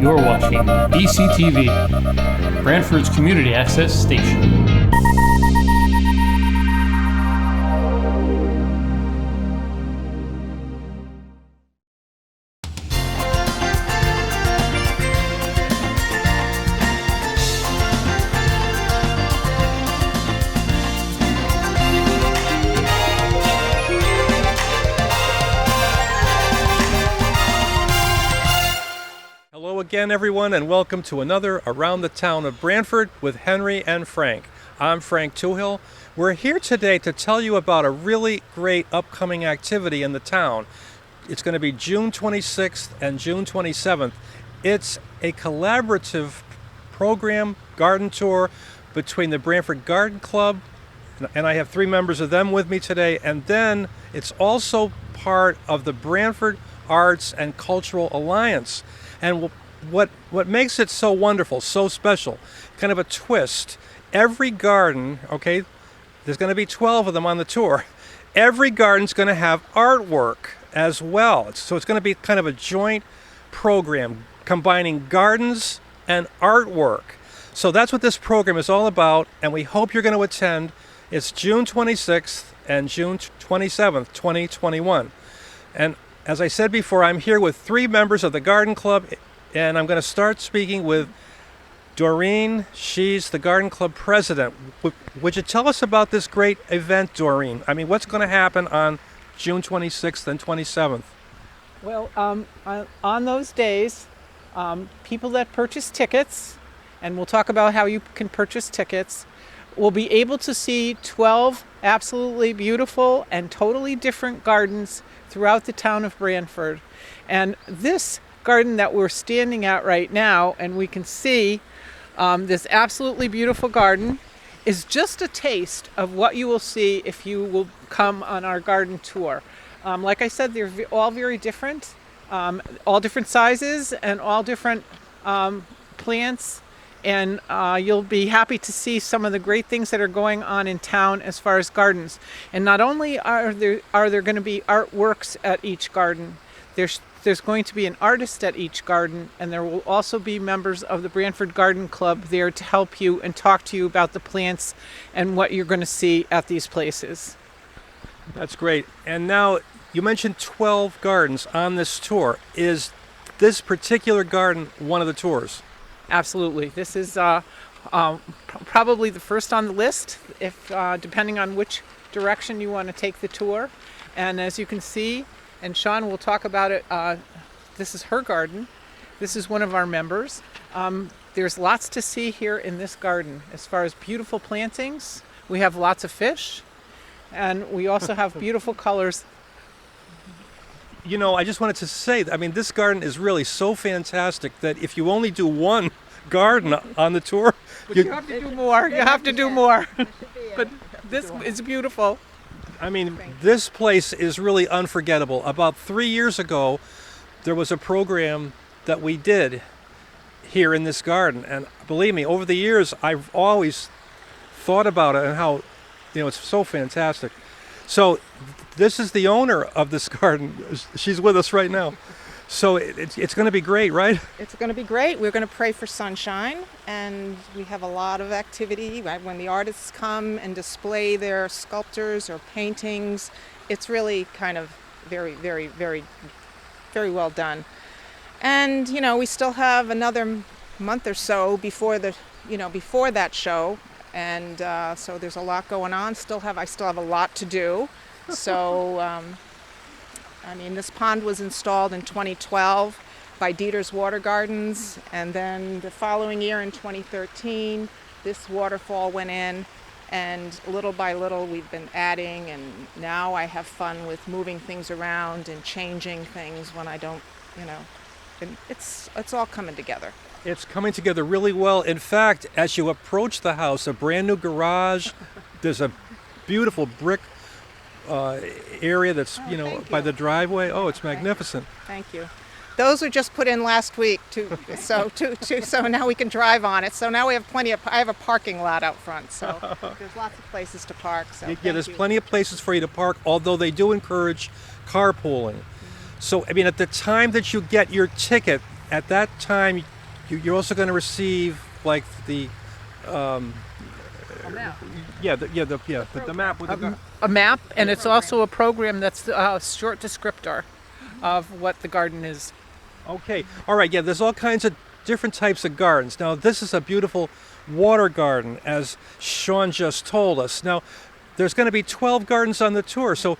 You're watching BCTV, Branford's community access station. Hello again, everyone, and welcome to another Around the Town of Branford with Henry and Frank. I'm Frank Toohill. We're here today to tell you about a really great upcoming activity in the town. It's going to be June 26th and June 27th. It's a collaborative program, garden tour, between the Branford Garden Club, and I have three members of them with me today, and then it's also part of the Branford Arts and Cultural Alliance. And what makes it so wonderful, so special, kind of a twist, every garden, okay, there's going to be 12 of them on the tour. Every garden's going to have artwork as well. So it's going to be kind of a joint program combining gardens and artwork. So that's what this program is all about, and we hope you're going to attend. It's June 26th and June 27th, 2021. And as I said before, I'm here with three members of the Garden Club, and I'm going to start speaking with Doreen. She's the Garden Club president. Would you tell us about this great event, Doreen? I mean, what's going to happen on June 26th and 27th? Well, on those days, people that purchase tickets, and we'll talk about how you can purchase tickets, will be able to see 12 absolutely beautiful and totally different gardens throughout the town of Branford. And this garden that we're standing at right now, and we can see this absolutely beautiful garden, is just a taste of what you will see if you will come on our garden tour. Like I said, they're all very different, all different sizes and all different plants. And you'll be happy to see some of the great things that are going on in town as far as gardens. And not only are there going to be artworks at each garden, there's going to be an artist at each garden, and there will also be members of the Branford Garden Club there to help you and talk to you about the plants and what you're going to see at these places. That's great. And now, you mentioned 12 gardens on this tour. Is this particular garden one of the tours? Absolutely. This is probably the first on the list, if depending on which direction you want to take the tour. And as you can see, and Sean will talk about it, this is her garden. This is one of our members. There's lots to see here in this garden. As far as beautiful plantings, we have lots of fish, and we also have beautiful colors. You know, I just wanted to say, I mean, this garden is really so fantastic that if you only do one garden on the tour, you have to do more. You have to do more. But this is beautiful. I mean, this place is really unforgettable. About 3 years ago, there was a program that we did here in this garden. And believe me, over the years, I've always thought about it and how, you know, it's so fantastic. So this is the owner of this garden. She's with us right now. So it's going to be great, right? It's going to be great. We're going to pray for sunshine, and we have a lot of activity. Right? When the artists come and display their sculptures or paintings, it's really kind of very, very, very, very well done. And, you know, we still have another month or so before that show. And so there's a lot going on. I still have a lot to do. So, I mean, this pond was installed in 2012 by Dieter's Water Gardens, and then the following year in 2013, this waterfall went in, and little by little we've been adding, and now I have fun with moving things around and changing things when I don't, you know, and it's all coming together. It's coming together really well. In fact, as you approach the house, a brand new garage, there's a beautiful brick area that's, by the driveway. Oh, it's magnificent. Thank you. Those were just put in last week, so now we can drive on it. So now we have I have a parking lot out front, so there's lots of places to park. So there's plenty of places for you to park, although they do encourage carpooling. So, I mean, at the time that you get your ticket, at that time, you're also going to receive like the A map. the map with the A map, and it's also a program that's a short descriptor of what the garden is. Okay. All right. Yeah. There's all kinds of different types of gardens. Now, this is a beautiful water garden, as Sean just told us. Now, there's going to be 12 gardens on the tour. So,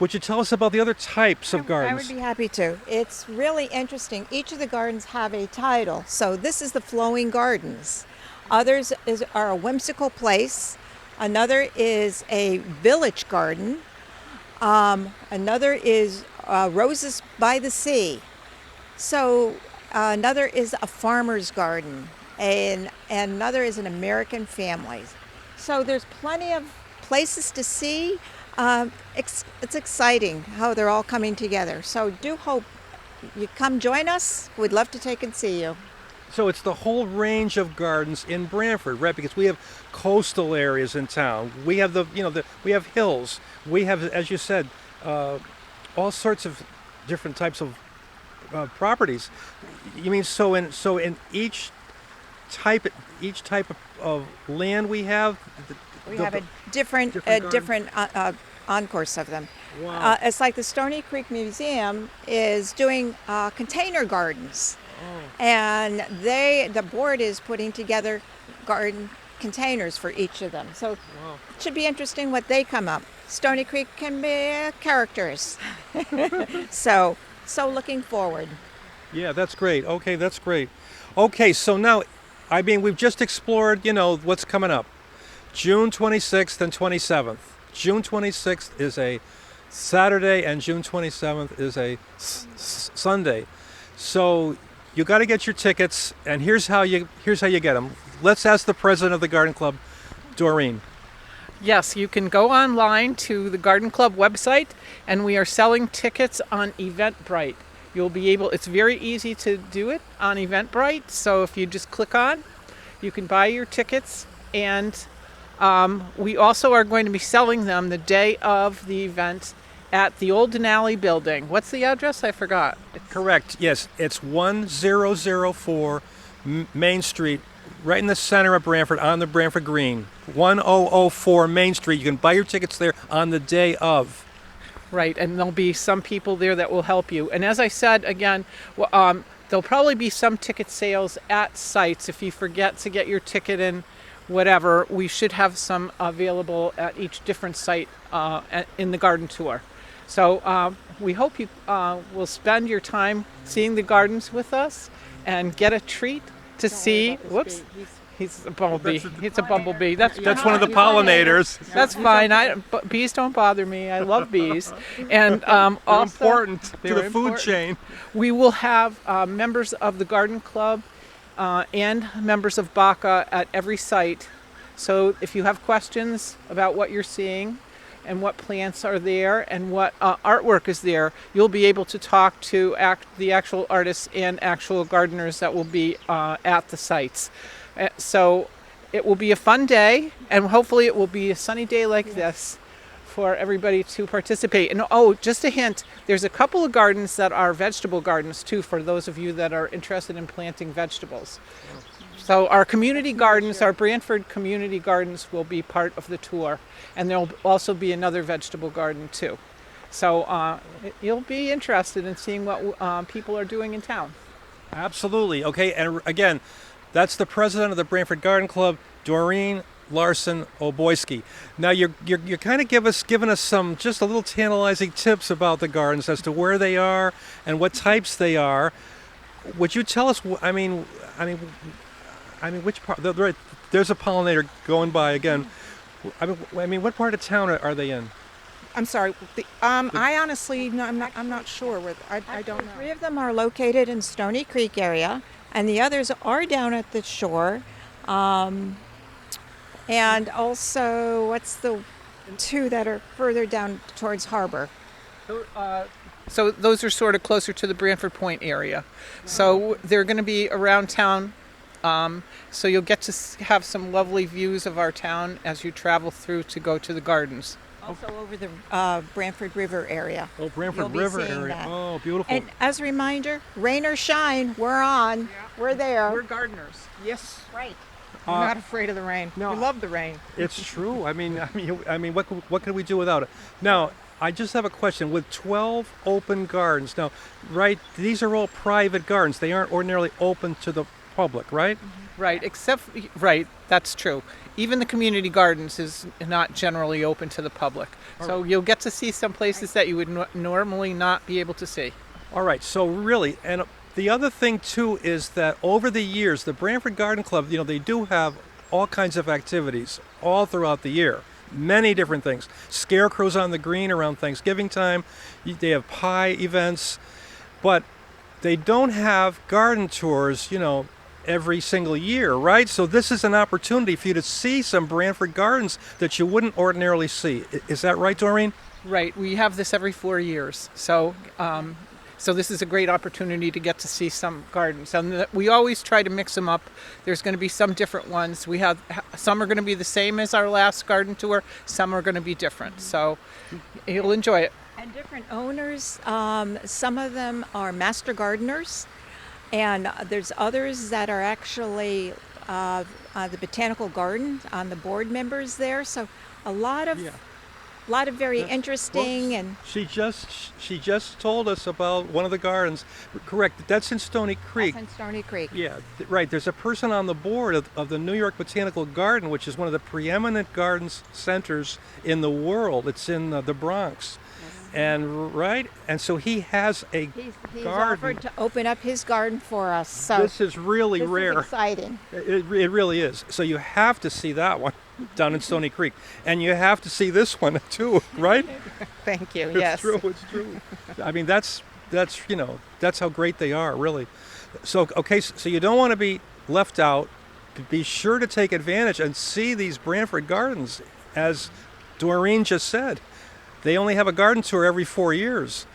would you tell us about the other types of I gardens? would be happy to. It's really interesting. Each of the gardens have a title. So this is the Flowing Gardens. Others are a whimsical place. Another is a village garden. Another is Roses by the Sea. So another is a farmer's garden. And another is an American family. So there's plenty of places to see. It's exciting how they're all coming together. So do hope you come join us. We'd love to take and see you. So it's the whole range of gardens in Branford, right? Because we have coastal areas in town. We have we have hills. We have, as you said, all sorts of different types of properties. You mean so in each type of land we have? We have a different encourse of them. Wow. It's like the Stony Creek Museum is doing container gardens. And the board is putting together garden containers for each of them. So it should be interesting what they come up. Stony Creek can be characters. so looking forward. Yeah, that's great. Okay, that's great. Okay, so now, I mean, we've just explored, what's coming up. June 26th and 27th. June 26th is a Saturday and June 27th is a Sunday. So you got to get your tickets, and here's how you get them. Let's ask the president of the Garden Club, Doreen. Yes, you can go online to the Garden Club website, and we are selling tickets on Eventbrite. It's very easy to do it on Eventbrite, so if you just click on, you can buy your tickets, and we also are going to be selling them the day of the event at the old Denali building. What's the address? I forgot. Correct. Yes, it's 1004 Main Street, right in the center of Branford, on the Branford Green. 1004 Main Street. You can buy your tickets there on the day of. Right, and there'll be some people there that will help you. And as I said, again, there'll probably be some ticket sales at sites. If you forget to get your ticket in, whatever, we should have some available at each different site in the garden tour. So we hope you will spend your time seeing the gardens with us and get a treat to see. Whoops, he's a bumblebee. He's a bumblebee. That's one of the pollinators. That's fine. Bees don't bother me. I love bees. And They're also, important to they're the food important. chain. We will have members of the Garden Club and members of BACA at every site. So if you have questions about what you're seeing and what plants are there and what artwork is there, you'll be able to talk to the actual artists and actual gardeners that will be at the sites. So it will be a fun day, and hopefully it will be a sunny day like this for everybody to participate. And just a hint, there's a couple of gardens that are vegetable gardens too, for those of you that are interested in planting vegetables. So our community gardens, our Branford community gardens, will be part of the tour, and there'll also be another vegetable garden too. So you'll be interested in seeing what people are doing in town. Absolutely. Okay, and again, that's the president of the Branford Garden Club, Doreen Larson Oboisky. Now you're kind of giving us some just a little tantalizing tips about the gardens as to where they are and what types they are. Would you tell us? I mean, which part? There's a pollinator going by again. I mean, what part of town are they in? I'm sorry. I honestly, no, I'm not sure. I don't know. 3 of them are located in Stony Creek area, and the others are down at the shore. And also, what's the 2 that are further down towards Harbor? So those are sort of closer to the Branford Point area. So they're going to be around town. So you'll get to have some lovely views of our town as you travel through to go to the gardens. Also over the Branford River area. Oh, Branford You'll be River seeing area. that. Oh, beautiful. And as a reminder, rain or shine, we're on. We're there. We're gardeners. Yes. right. We're not afraid of the rain. no. We love the rain. It's true. I mean, what could we do without it? Now, I just have a question. With 12 open gardens, now, right? These are all private gardens. They aren't ordinarily open to the public, right? Right, right, that's true. Even the community gardens is not generally open to the public. So you'll get to see some places that you would normally not be able to see. All right. So really, and the other thing too is that over the years, the Branford Garden Club, they do have all kinds of activities all throughout the year. Many different things. Scarecrows on the green around Thanksgiving time. They have pie events, but they don't have garden tours, every single year, right? So this is an opportunity for you to see some Branford gardens that you wouldn't ordinarily see. Is that right, Doreen? Right, we have this every 4 years. So so this is a great opportunity to get to see some gardens. And we always try to mix them up. There's going to be some different ones. We have some are going to be the same as our last garden tour. Some are going to be different. So you'll enjoy it. And different owners. Some of them are master gardeners. And there's others that are actually the botanical garden on the board members there. So a lot of very interesting and She just told us about one of the gardens. Correct. That's in Stony Creek. in Stony Creek. Yeah, right. There's a person on the board of the New York Botanical Garden, which is one of the preeminent gardens centers in the world. It's in the Bronx. And and so he has a He's garden. offered to open up his garden for us. So This is really this rare. is exciting. It really is. So you have to see that one down in Stony Creek, and you have to see this one too, right? Thank you. It's Yes. true. It's true. I mean, that's how great they are, really. So okay, so you don't want to be left out. Be sure to take advantage and see these Branford gardens, as Doreen just said. They only have a garden tour every 4 years.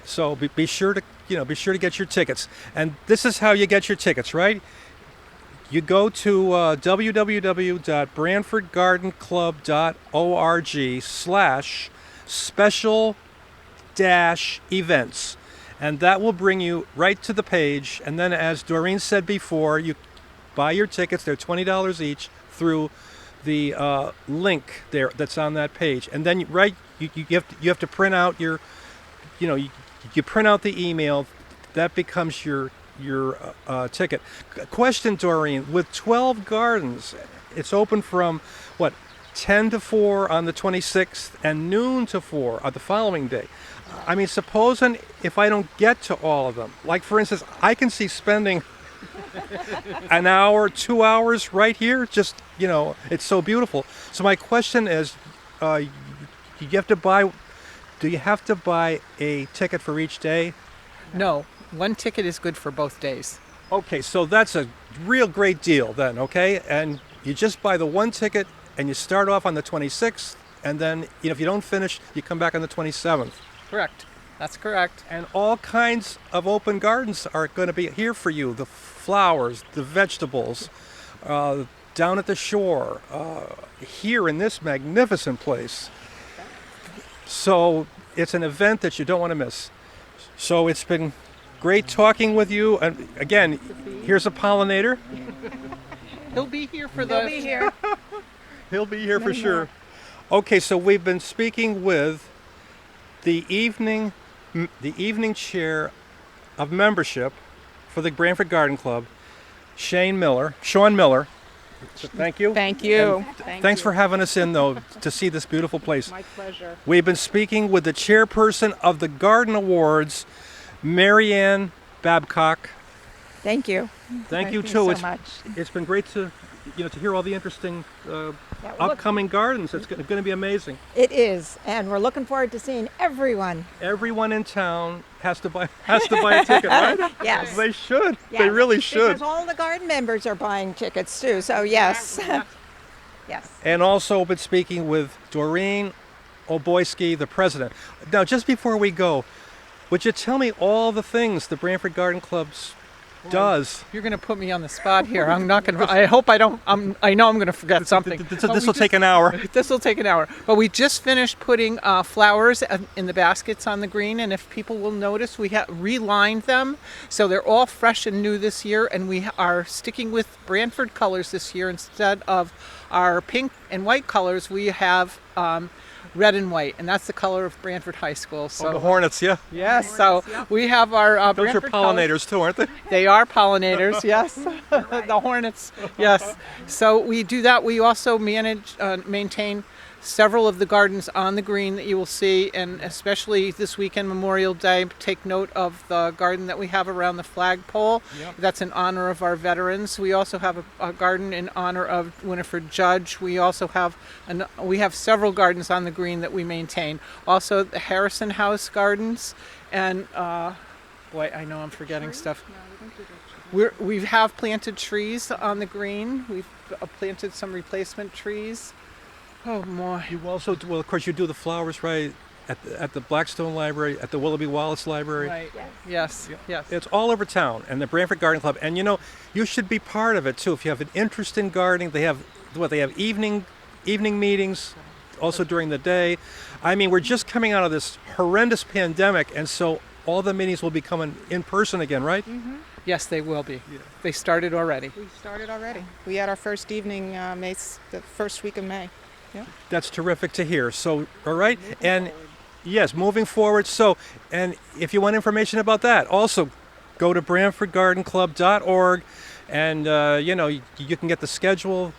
So be sure to get your tickets. And this is how you get your tickets, right? You go to www.brantfordgardenclub.org/special-events. And that will bring you right to the page. And then, as Doreen said before, you buy your tickets. They're $20 each through the link there that's on that page. And then you have to print out your, you print out the email. That becomes your ticket. Question, Doreen, with 12 gardens, it's open from 10 to 4 on the 26th and noon to 4 on the following day. I mean, supposing if I don't get to all of them, like for instance, I can see spending an hour, 2 hours right here. Just, it's so beautiful. So my question is, do you have to buy a ticket for each day? No, one ticket is good for both days. Okay, so that's a real great deal then, okay? And you just buy the one ticket and you start off on the 26th, and then if you don't finish, you come back on the 27th. Correct. That's correct. And all kinds of open gardens are going to be here for you. The flowers, the vegetables, down at the shore, here in this magnificent place. So it's an event that you don't want to miss. So it's been great talking with you. And again, here's a pollinator. He'll be here for They'll be here. He'll be here for sure. Okay, so we've been speaking with the evening chair of membership for the Branford Garden Club, Sean Miller. So thank you. Thank you. Thanks for having us in, though, to see this beautiful place. My pleasure. We've been speaking with the chairperson of the Garden Awards, Marianne Babcock. Thank you. Thank you too. so much. It's been great to hear all the interesting upcoming gardens. It's going to be amazing. It is, and we're looking forward to seeing everyone. Everyone in town has to buy a ticket, right? Yes. They should. Yes, They really should. Because all the garden members are buying tickets too. So yes. Yes. And also been speaking with Doreen Oboyski, the president. Now, just before we go, would you tell me all the things the Branford Garden Club's does. You're going to put me on the spot here. I'm not going to. I hope I don't. I know I'm going to forget something. This will take an hour. This will take an hour. But we just finished putting flowers in the baskets on the green, and if people will notice, we have relined them, so they're all fresh and new this year. And we are sticking with Branford colors this year instead of our pink and white colors. We have red and white, and that's the color of Branford High School. So The Hornets, yeah. yes, so we have our Those Branford are colors. pollinators too, aren't they? They are pollinators, yes. The hornets, yes. So we do that. We also maintain several of the gardens on the green that you will see, and especially this weekend, Memorial Day, take note of the garden that we have around the flagpole. Yep. That's in honor of our veterans. We also have a garden in honor of Winifred Judge. We also have several gardens on the green that we maintain. Also, the Harrison House gardens, and boy, I know I'm forgetting stuff. We have planted trees on the green. We've planted some replacement trees. Oh my! You also, well, of course, you do the flowers right at the Blackstone Library, at the Willoughby Wallace Library. Right. Yes. Yes. It's all over town, and the Branford Garden Club. And you should be part of it too. If you have an interest in gardening, they have evening meetings, also during the day. I mean, we're just coming out of this horrendous pandemic, and so all the meetings will be coming in person again, right? Mm-hmm. Yes, they will be. Yeah. They started already. We started already. We had our first evening the first week of May. Yeah. That's terrific to hear. So, all right, yes, moving forward. So, and if you want information about that, also go to BranfordGardenClub.org, and you can get the schedule,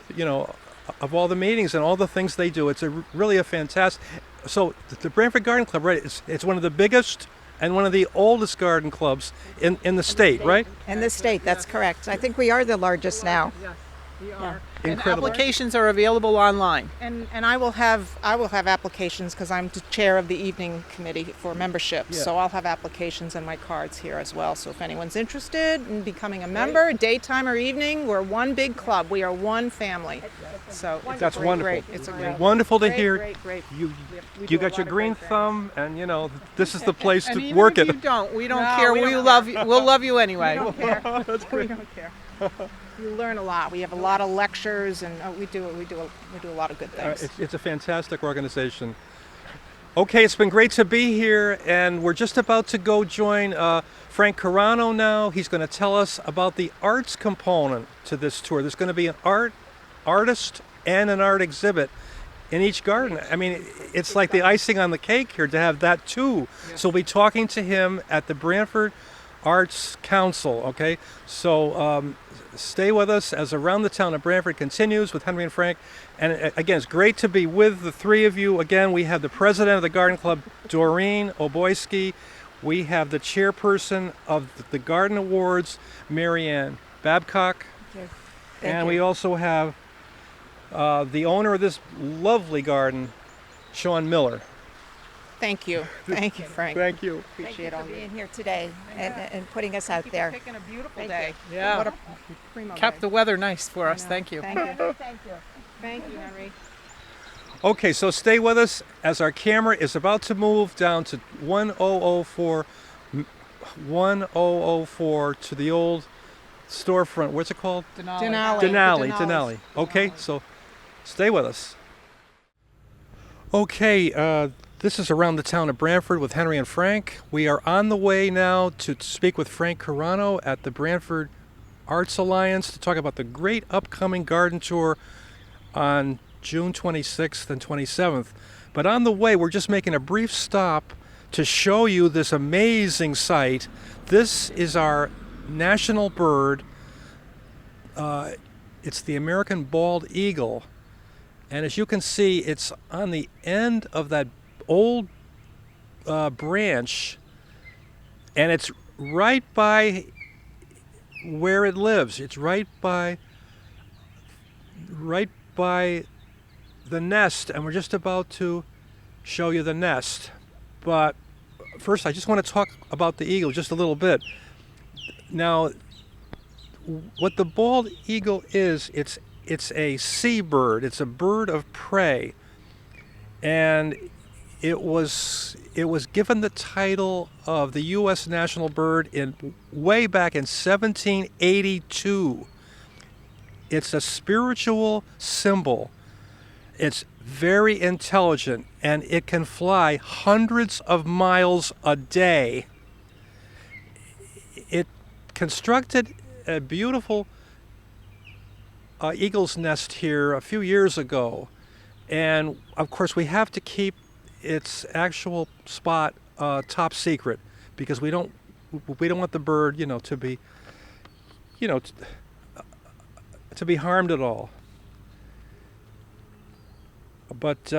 of all the meetings and all the things they do. It's really a fantastic. So, the Branford Garden Club, right? It's one of the biggest and one of the oldest garden clubs in the state, right? In the state, that's correct. I think we are the largest now. Yes, we are. Yeah. And Incredible. applications are available online. And I will have applications because I'm the chair of the evening committee for membership. Yeah. So I'll have applications and my cards here as well. So if anyone's interested in becoming a member, daytime or evening, we're one big club. We are one family. So it's That's great, wonderful. Great. It's a great, Wonderful to great, hear. Great. You We you do a got your lot of green great things. thumb, and this is the place And to even work if it. you don't, we don't No, care. we We don't love you. We'll love you anyway. We don't care. We don't care. You learn a lot. We have a lot of lectures, and we do a lot of good things. It's a fantastic organization. Okay, it's been great to be here, and we're just about to go join Frank Carano now. He's going to tell us about the arts component to this tour. There's going to be an artist and an art exhibit in each garden. I mean, it's like the icing on the cake here to have that too. Yes. So we'll be talking to him at the Branford Arts Council, okay? So stay with us as Around the Town of Branford continues with Henry and Frank. And again, it's great to be with the three of you. Again, we have the president of the Garden Club, Doreen Oboisky. We have the chairperson of the Garden Awards, Marianne Babcock. Thank And you. we also have the owner of this lovely garden, Sean Miller. Thank you, Frank. Thank you. Appreciate all for you. being here today and putting us out there. Picking a beautiful Thank day. you. Yeah. What a primo Kept day. the weather nice for us. I know. Thank you. Thank you. Thank you. Thank you, Henry. Okay, so stay with us as our camera is about to move down to 1004 to the old storefront. What's it called? Denali. Denali. Okay, so stay with us. Okay, this is Around the Town of Branford with Henry and Frank. We are on the way now to speak with Frank Carano at the Branford Arts Alliance to talk about the great upcoming garden tour on June 26th and 27th. But on the way, we're just making a brief stop to show you this amazing site. This is our national bird. It's the American bald eagle. And as you can see, it's on the end of that old branch, and it's right by where it lives. It's right by the nest, and we're just about to show you the nest. But first, I just want to talk about the eagle just a little bit. Now, what the bald eagle is, it's a seabird. It's a bird of prey. And it was given the title of the U.S. national bird in way back in 1782. It's a spiritual symbol. It's very intelligent, and it can fly hundreds of miles a day. It constructed a beautiful eagle's nest here a few years ago, and of course we have to keep its actual spot top secret because we don't want the bird, to be, to be harmed at all. But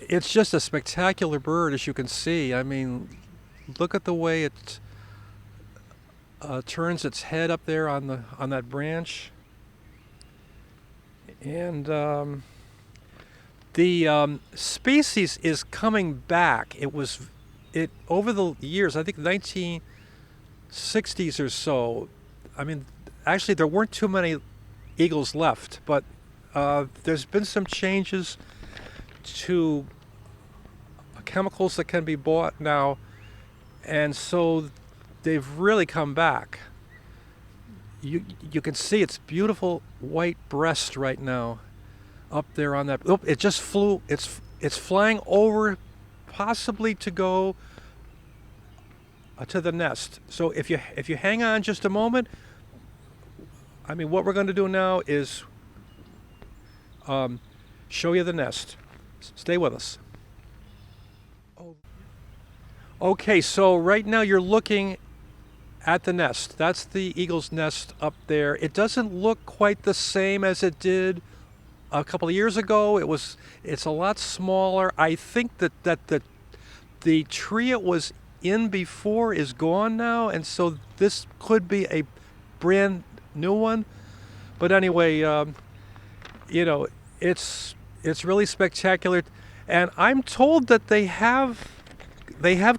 it's just a spectacular bird, as you can see. I mean, look at the way it turns its head up there on that branch, and the species is coming back. It over the years, I think 1960s or so. I mean, actually, there weren't too many eagles left, but there's been some changes to chemicals that can be bought now, and so they've really come back. You can see its beautiful white breast right now up there on that. Oh, it just flew. It's flying over, possibly to go to the nest. So if you hang on just a moment, I mean, what we're going to do now is show you the nest. Stay with us. Okay, so right now you're looking at the nest. That's the eagle's nest up there. It doesn't look quite the same as it did a couple of years ago. It's a lot smaller. I think that the tree it was in before is gone now, and so this could be a brand new one. But anyway, it's really spectacular, and I'm told that they have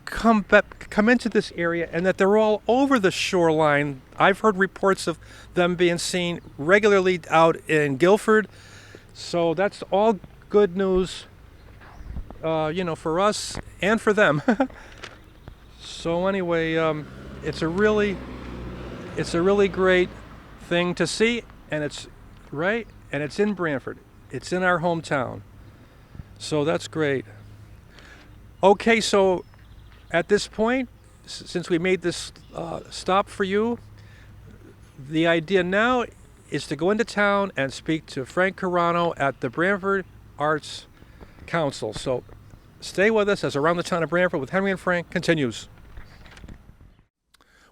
come into this area and that they're all over the shoreline. I've heard reports of them being seen regularly out in Guilford, so that's all good news, for us and for them. So anyway, it's a really great thing to see, and it's in Branford. It's in our hometown, so that's great. Okay, so at this point, since we made this stop for you, the idea now is to go into town and speak to Frank Carano at the Branford Arts Council. So stay with us as Around the Town of Branford with Henry and Frank continues.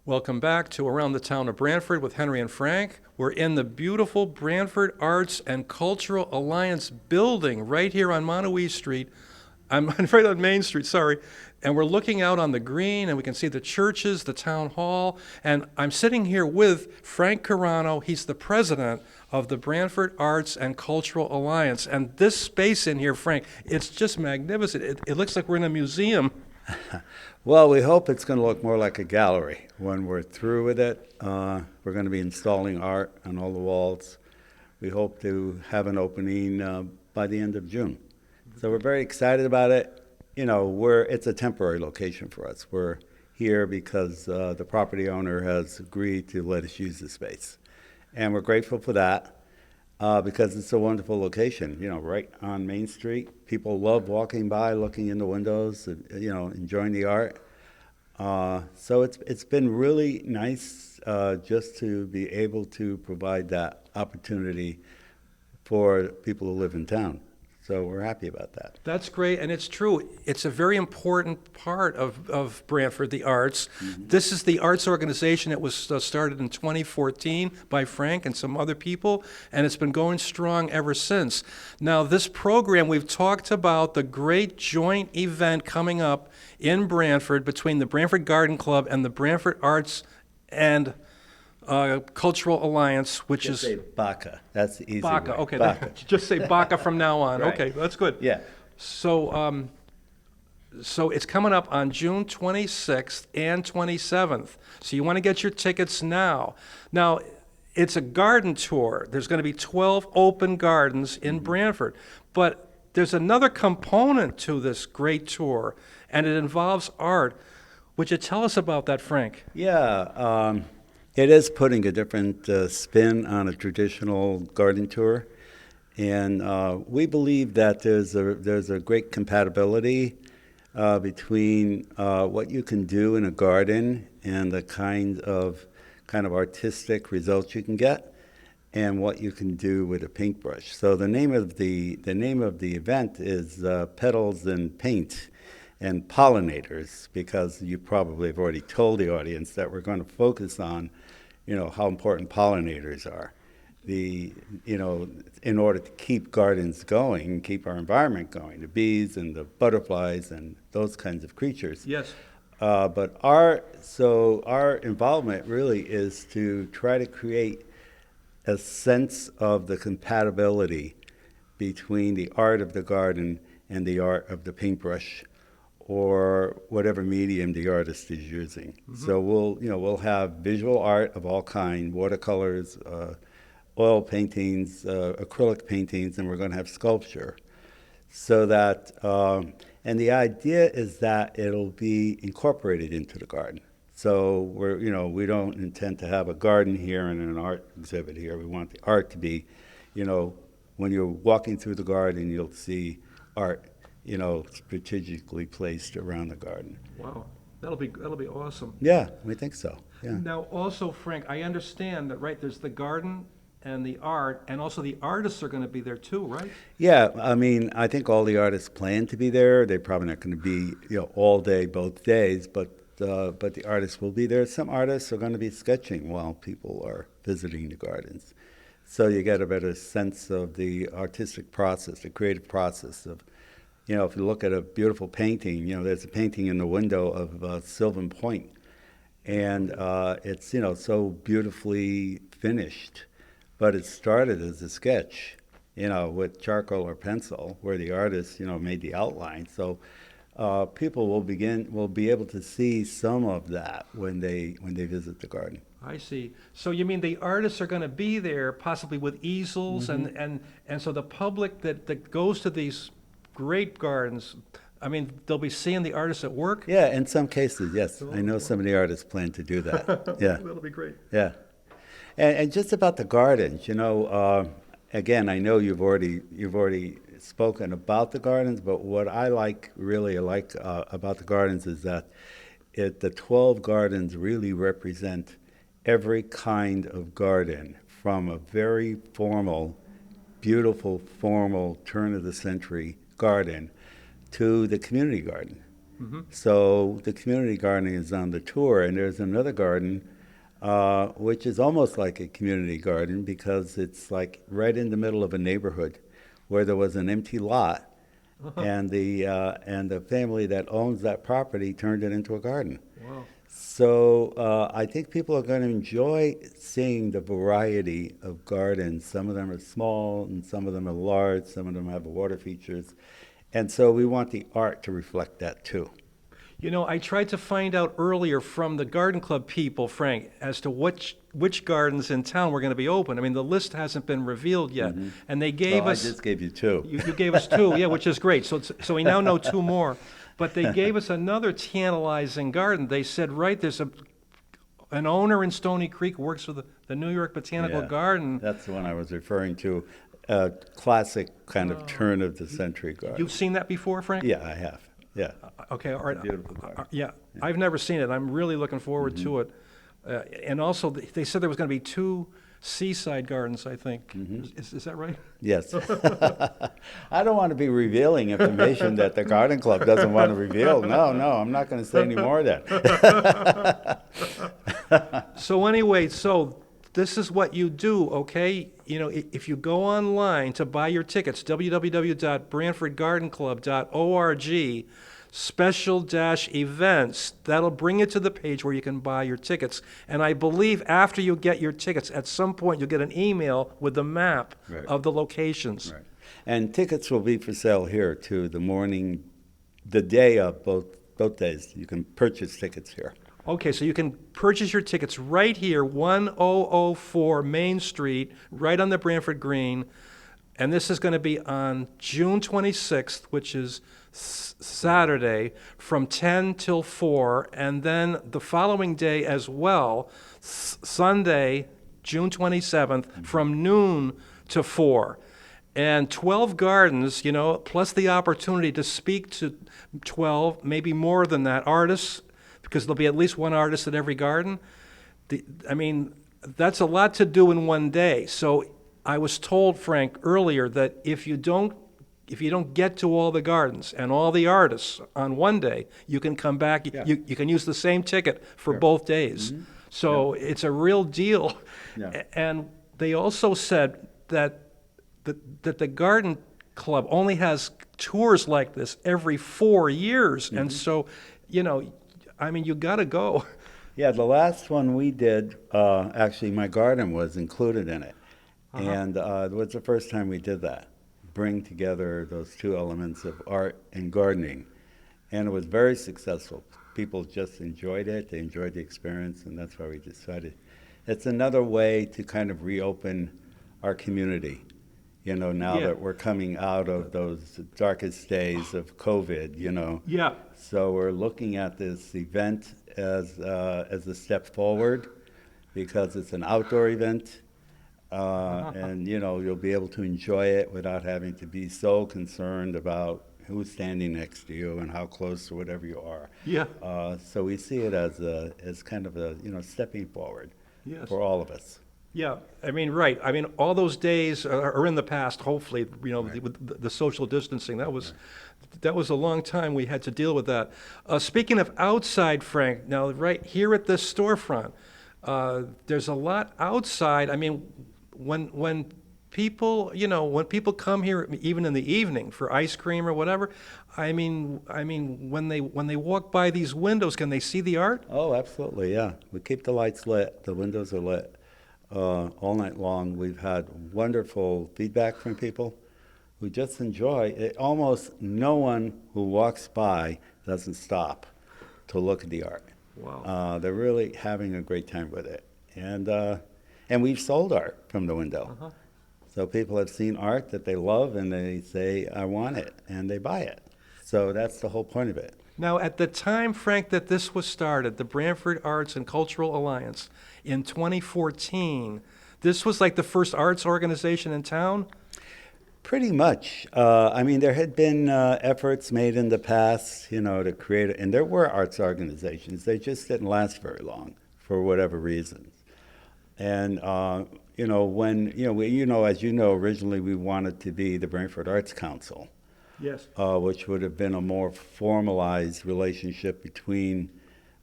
Welcome back to Around the Town of Branford with Henry and Frank. We're in the beautiful Branford Arts and Cultural Alliance building right here on Montague Street. I'm right on Main Street, sorry. And we're looking out on the green, and we can see the churches, the town hall. And I'm sitting here with Frank Carano. He's the president of the Branford Arts and Cultural Alliance. And this space in here, Frank, it's just magnificent. It looks like we're in a museum. Well, we hope it's going to look more like a gallery when we're through with it. We're going to be installing art on all the walls. We hope to have an opening by the end of June. So we're very excited about it. It's a temporary location for us. We're here because the property owner has agreed to let us use the space. And we're grateful for that because it's a wonderful location, right on Main Street. People love walking by, looking in the windows, enjoying the art. So it's been really nice just to be able to provide that opportunity for people who live in town. So we're happy about that. That's great, and it's true. It's a very important part of Branford, the arts. Mm-hmm. This is the arts organization that was started in 2014 by Frank and some other people, and it's been going strong ever since. Now, this program, we've talked about the great joint event coming up in Branford between the Branford Garden Club and the Branford Arts and Cultural Alliance, which just is... say BACA. That's the easy BACA, way. okay. BACA. Just say BACA from now on. Right. Okay, that's good. Yeah. So it's coming up on June 26th and 27th. So you want to get your tickets now. Now, it's a garden tour. There's going to be 12 open gardens in Branford. But there's another component to this great tour, and it involves art. Would you tell us about that, Frank? Yeah, it is putting a different spin on a traditional garden tour. And we believe that there's a great compatibility between what you can do in a garden and the kind of artistic results you can get, and what you can do with a paintbrush. So the name of the event is Petals and Paint and Pollinators, because you probably have already told the audience that we're going to focus on, how important pollinators are. In order to keep gardens going, keep our environment going, the bees and the butterflies and those kinds of creatures. Yes. But our involvement really is to try to create a sense of the compatibility between the art of the garden and the art of the paintbrush, or whatever medium the artist is using. So we'll have visual art of all kinds, watercolors, oil paintings, acrylic paintings, and we're going to have sculpture. So that, and the idea is that it'll be incorporated into the garden. So we don't intend to have a garden here and an art exhibit here. We want the art to be, when you're walking through the garden, you'll see art, strategically placed around the garden. Wow, that'll be awesome. Yeah, we think so. Yeah. Now, also, Frank, I understand that, right, there's the garden and the art, and also the artists are going to be there too, right? Yeah, I mean, I think all the artists plan to be there. They're probably not going to be, all day, both days, but the artists will be there. Some artists are going to be sketching while people are visiting the gardens. So you get a better sense of the artistic process, the creative process of, if you look at a beautiful painting, there's a painting in the window of Sylvan Point, and it's, so beautifully finished. But it started as a sketch, with charcoal or pencil, where the artist, made the outline. So people will be able to see some of that when they visit the garden. I see. So you mean the artists are going to be there, possibly with easels, and so the public that goes to these great gardens, I mean, they'll be seeing the artists at work? Yeah, in some cases, yes. I know some of the artists plan to do that. Yeah. That'll be great. Yeah. And just about the gardens, again, I know you've already spoken about the gardens, but what I like about the gardens is that the 12 gardens really represent every kind of garden, from a very formal, beautiful, formal turn-of-the-century garden to the community garden. So the community garden is on the tour, and there's another garden which is almost like a community garden, because it's like right in the middle of a neighborhood where there was an empty lot, and the family that owns that property turned it into a garden. Wow. So I think people are going to enjoy seeing the variety of gardens. Some of them are small, and some of them are large. Some of them have water features. And so we want the art to reflect that too. I tried to find out earlier from the garden club people, Frank, as to which gardens in town were going to be open. I mean, the list hasn't been revealed yet, and they gave us. I just gave you two. You gave us two, yeah, which is great. So we now know two more, but they gave us another tantalizing garden. They said, right, there's an owner in Stony Creek who works for the New York Botanical Garden. That's the one I was referring to. A classic kind of turn-of-the-century garden. You've seen that before, Frank? Yeah, I have. Yeah. Okay, all right. Beautiful garden. Yeah, I've never seen it. I'm really looking forward to it. And also, they said there was going to be 2 seaside gardens, I think. Is that right? Yes. I don't want to be revealing information that the garden club doesn't want to reveal. No, I'm not going to say any more of that. So anyway, this is what you do, okay? If you go online to buy your tickets, www.branfordgardenclub.org, special-events, that'll bring you to the page where you can buy your tickets. And I believe after you get your tickets, at some point you'll get an email with the map of the locations. Right. And tickets will be for sale here too, the day of both days. You can purchase tickets here. Okay, so you can purchase your tickets right here, 1004 Main Street, right on the Branford Green. And this is going to be on June 26th, which is Saturday, from 10 till 4. And then the following day as well, Sunday, June 27th, from noon to 4. And 12 gardens, plus the opportunity to speak to 12, maybe more than that, artists, because there'll be at least one artist at every garden. That's a lot to do in one day. So I was told, Frank, earlier that if you don't get to all the gardens and all the artists on one day, you can come back. Yeah. You can use the same ticket for Sure. both days. Mm-hmm. So it's a real deal. Yeah. And they also said that the garden club only has tours like this every 4 years. Mm-hmm. And so, you got to go. Yeah, the last one we did, actually, my garden was included in it. And it was the first time we did that, bring together those two elements of art and gardening. And it was very successful. People just enjoyed it. They enjoyed the experience, and that's why we decided. It's another way to kind of reopen our community, now Yeah. that we're coming out of those darkest days of COVID, Yeah. So we're looking at this event as a step forward because it's an outdoor event. And you'll be able to enjoy it without having to be so concerned about who's standing next to you and how close or whatever you are. Yeah. So we see it as kind of a stepping forward Yes. for all of us. Yeah, right. All those days are in the past, hopefully, with the social distancing. That was a long time we had to deal with that. Speaking of outside, Frank, now right here at this storefront, there's a lot outside. When people, when people come here, even in the evening for ice cream or whatever, when they walk by these windows, can they see the art? Oh, absolutely, yeah. We keep the lights lit. The windows are lit all night long. We've had wonderful feedback from people who just enjoy it. Almost no one who walks by doesn't stop to look at the art. Wow. They're really having a great time with it. And we've sold art from the window. So people have seen art that they love and they say, I want it, and they buy it. So that's the whole point of it. Now, at the time, Frank, that this was started, the Branford Arts and Cultural Alliance, in 2014, this was like the first arts organization in town? Pretty much. There had been efforts made in the past, to create, and there were arts organizations. They just didn't last very long for whatever reasons. And, as you know, originally we wanted to be the Branford Arts Council. Yes. Which would have been a more formalized relationship between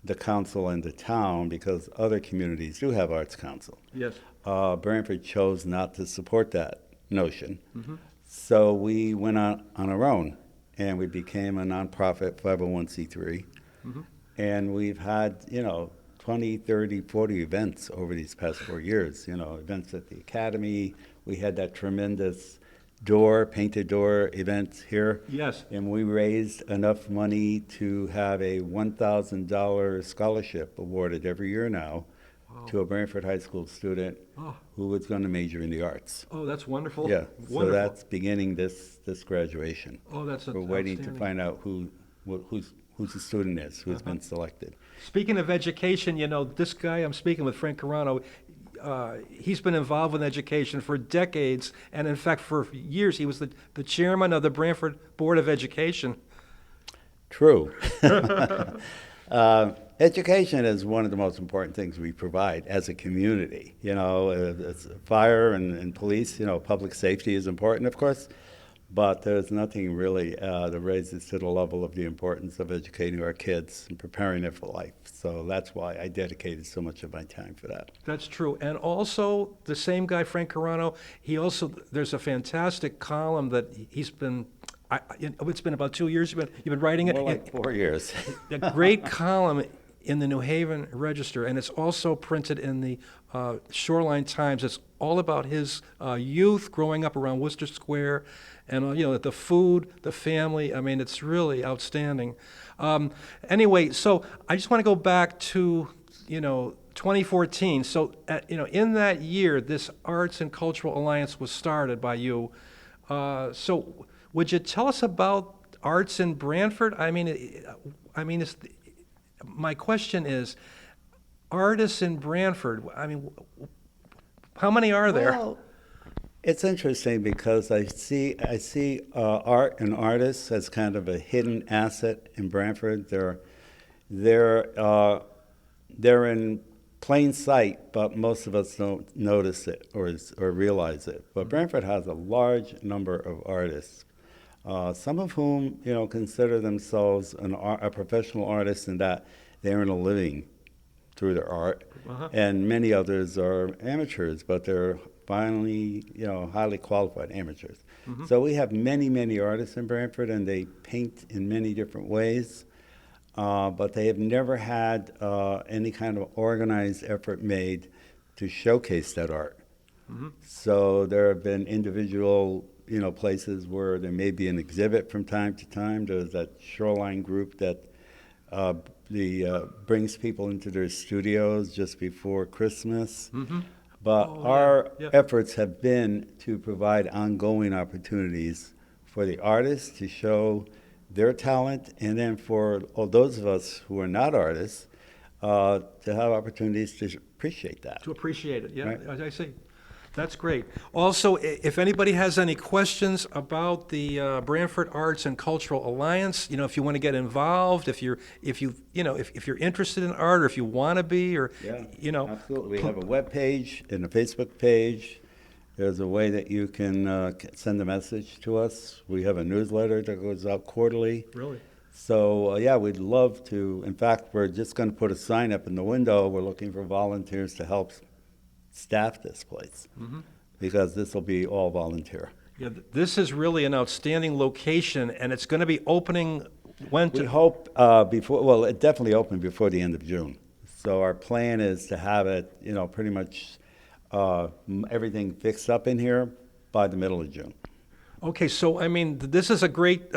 the council and the town, because other communities do have arts council. Yes. Branford chose not to support that notion. Mm-hmm. So we went on our own, and we became a nonprofit 501c3. Mm-hmm. And we've had, 20, 30, 40 events over these past 4 years, events at the Academy. We had that tremendous painted door event here. Yes. And we raised enough money to have a $1,000 scholarship awarded every year now. Wow. To a Branford High School student who was going to major in the arts. Oh, that's wonderful. Yeah, wonderful. So that's beginning this graduation. Oh, that's We're waiting to find out who the student is who's been selected. Speaking of education, this guy I'm speaking with, Frank Carano, he's been involved with education for decades, and in fact, for years, he was the chairman of the Branford Board of Education. True. Education is one of the most important things we provide as a community. It's fire and police, public safety is important, of course, but there's nothing really that raises to the level of the importance of educating our kids and preparing them for life. So that's why I dedicated so much of my time for that. That's true. And also, the same guy, Frank Carano, there's a fantastic column that he's been, it's been about 2 years you've been writing it. More like 4 years. A great column in the New Haven Register, and it's also printed in the Shoreline Times. It's all about his youth growing up around Worcester Square, and the food, the family. I mean, it's really outstanding. Anyway, so I just want to go back to 2014. So in that year, this Arts and Cultural Alliance was started by you. So would you tell us about arts in Branford? My question is, artists in Branford, how many are there? Well, it's interesting because I see art and artists as kind of a hidden asset in Branford. They're in plain sight, but most of us don't notice it or realize it. But Branford has a large number of artists, some of whom consider themselves a professional artist in that they earn a living through their art, and many others are amateurs, but they're finally highly qualified amateurs. So we have many artists in Branford, and they paint in many different ways. But they have never had any kind of organized effort made to showcase that art. So there have been individual, places where there may be an exhibit from time to time. There's that Shoreline group that brings people into their studios just before Christmas. But our efforts have been to provide ongoing opportunities for the artists to show their talent, and then for all those of us who are not artists, to have opportunities to appreciate that. To appreciate it, yeah, Right. I see. That's great. Also, if anybody has any questions about the Branford Arts and Cultural Alliance, if you want to get involved, if you're interested in art, or if you want to be, or Absolutely. We have a web page and a Facebook page. There's a way that you can send a message to us. We have a newsletter that goes out quarterly. Really? So, we'd love to. In fact, we're just going to put a sign up in the window. We're looking for volunteers to help staff this place, because this will be all volunteer. Yeah, this is really an outstanding location, and it's going to be opening when? We hope it definitely opened before the end of June. So our plan is to have it, pretty much everything fixed up in here by the middle of June. Okay, so this is a great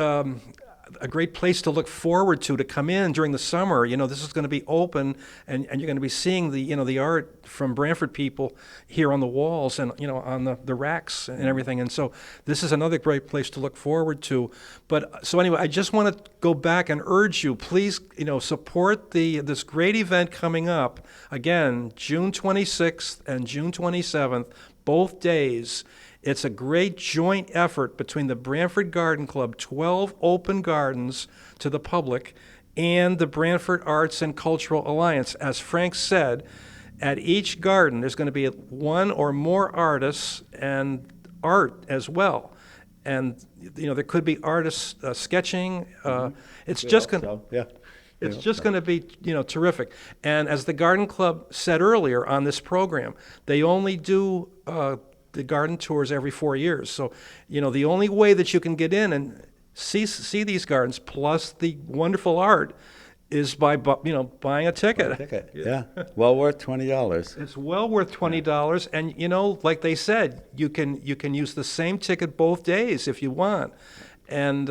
place to look forward to come in during the summer. This is going to be open, and you're going to be seeing the art from Branford people here on the walls and on the racks and everything. And so this is another great place to look forward to. But so anyway, I just want to go back and urge you, please, support this great event coming up. Again, June 26th and June 27th, both days. It's a great joint effort between the Branford Garden Club, 12 open gardens to the public, and the Branford Arts and Cultural Alliance. As Frank said, at each garden there's going to be one or more artists and art as well. And there could be artists sketching. It's just going to... It's just going to be, terrific. And as the Garden Club said earlier on this program, they only do the garden tours every 4 years. So, the only way that you can get in and see these gardens plus the wonderful art is by buying a ticket. Yeah. Well worth $20. It's well worth $20, and like they said, you can use the same ticket both days if you want. And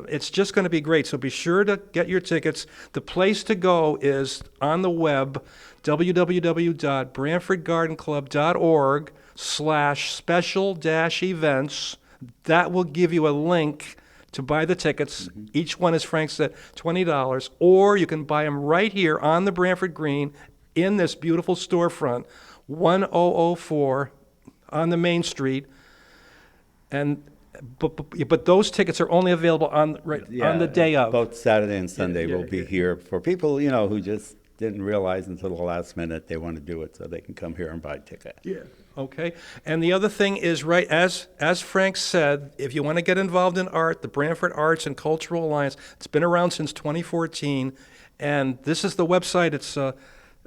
it's just going to be great. So be sure to get your tickets. The place to go is on the web, www.branfordgardenclub.org/special-events. That will give you a link to buy the tickets. Each one, as Frank said, $20. Or you can buy them right here on the Branford Green in this beautiful storefront, 1004 on the Main Street. And but those tickets are only available on the day of. Both Saturday and Sunday will be here for people, who just didn't realize until the last minute they want to do it, so they can come here and buy a ticket. Yeah. Okay. And the other thing is, as Frank said, if you want to get involved in art, the Branford Arts and Cultural Alliance, it's been around since 2014, and this is the website. It's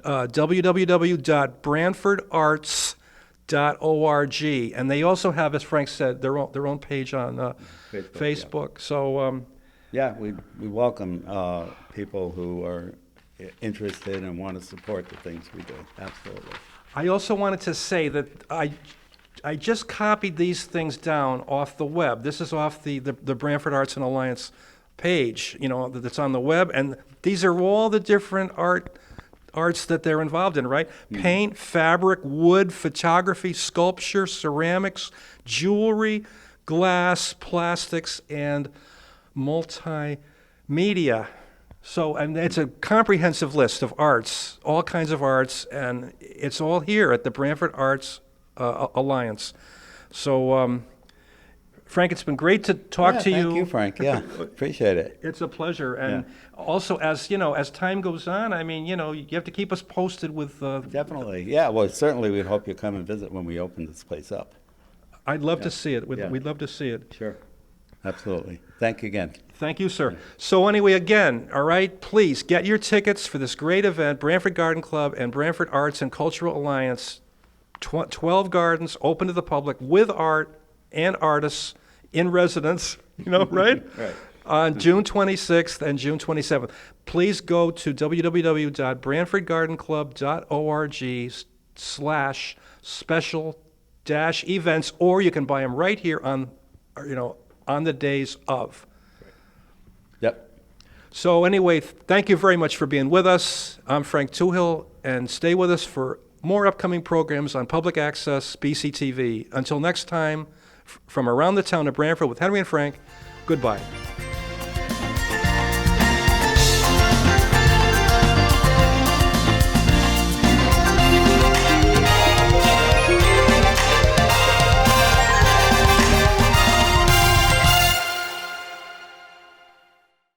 www.branfordarts.org, and they also have, as Frank said, their own page on Facebook. Yeah. So we welcome people who are interested and want to support the things we do. Absolutely. I also wanted to say that I just copied these things down off the web. This is off the Branford Arts and Alliance page, that's on the web, and these are all the different arts that they're involved in, right? Paint, fabric, wood, photography, sculpture, ceramics, jewelry, glass, plastics, and multimedia. So, and it's a comprehensive list of arts, all kinds of arts, and it's all here at the Branford Arts Alliance. So, Frank, it's been great to talk to you. Thank you, Frank. Yeah, appreciate it. It's a pleasure. And also, as time goes on, you have to keep us posted with... Definitely. Yeah, well, certainly we hope you come and visit when we open this place up. I'd love to see it. We'd love to see it. Sure. Absolutely. Thank you again. Thank you, sir. So anyway, again, all right, please get your tickets for this great event, Branford Garden Club and Branford Arts and Cultural Alliance, 12 gardens open to the public with art and artists in residence, right? Right. On June 26th and June 27th. Please go to www.branfordgardenclub.org/special-events, or you can buy them right here on the days of. Yep. So anyway, thank you very much for being with us. I'm Frank Tuhill, and stay with us for more upcoming programs on Public Access BCTV. Until next time, from around the town of Branford with Henry and Frank, goodbye.